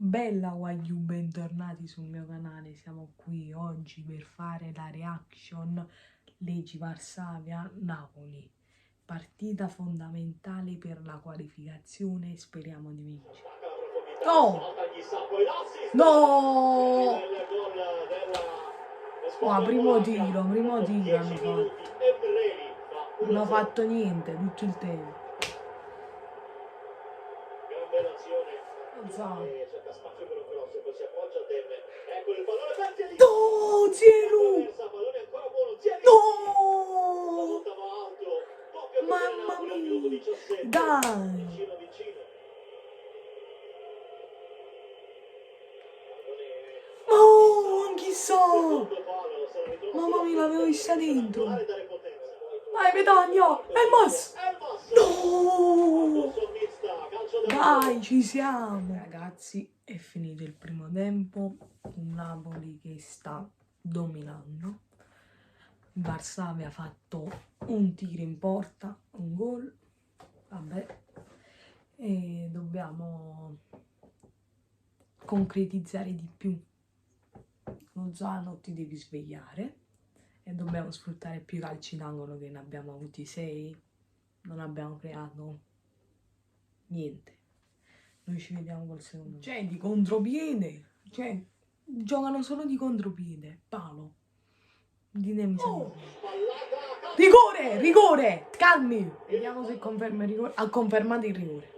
Bella Wagyu, bentornati sul mio canale. Siamo qui oggi per fare la reaction Leggi Varsavia-Napoli, partita fondamentale per la qualificazione, speriamo di vincere. No! No! Oh, primo tiro hanno fatto. Non hanno fatto niente tutto il tempo. No, Zielu! No! Mamma mia! Dai! Oh, chissà! Mamma mia, l'avevo vista dentro! Vai, Petagna! Elmas! No! Dai, ci siamo! Ragazzi, è finito il primo tempo. Un Napoli che sta dominando. Varsavia ha fatto un tiro in porta, un gol. Vabbè. E dobbiamo concretizzare di più. Lozano, ti devi svegliare. E dobbiamo sfruttare più i calci d'angolo, che ne abbiamo avuti 6. Non abbiamo creato niente. Noi ci vediamo col secondo. Cioè, di contropiede. Cioè, giocano solo di contropiede. Palo. Ditemi se no. Rigore! Rigore! Calmi! Vediamo se conferma il rigore. Ha confermato il rigore.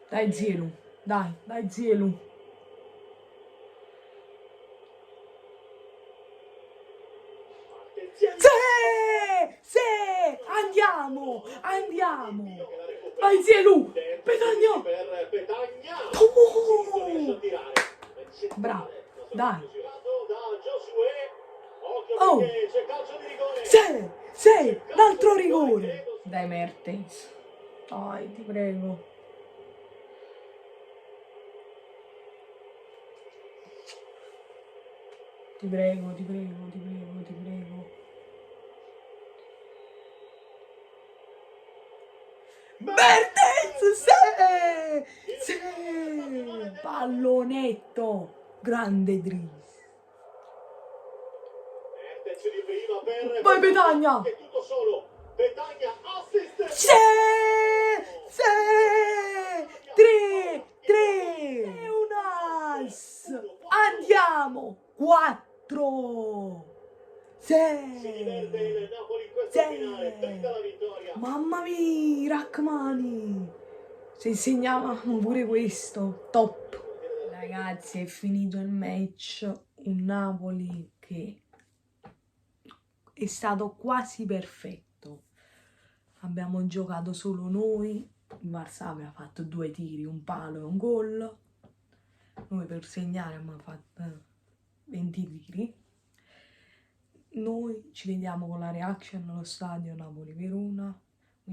Dai, Zielu. Dai, Zielu. Sì! Andiamo! Vai, Zielu! Petagna! Oh! Bravo, dai! Oh! Sì! L'altro rigore! Dai, Mertens! Dai, ti prego! Ti prego! Mertens! Sì! Pallonetto! Grande Dries! Vai, Petagna! Sì! 3! È un as! Andiamo! 4! Sì! Mamma mia, Rachmani! Se insegnavamo pure questo, top! Ragazzi, è finito il match. Un Napoli che è stato quasi perfetto. Abbiamo giocato solo noi. Il Varsavia ha fatto 2 tiri, un palo e un gol. Noi per segnare abbiamo fatto 20 tiri. Noi ci vediamo con la reaction allo stadio Napoli-Verona.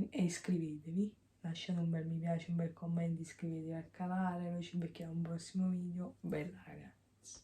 E iscrivetevi, lasciate un bel mi piace, un bel commento, iscrivetevi al canale. Noi ci becchiamo al prossimo video. Bella, ragazzi.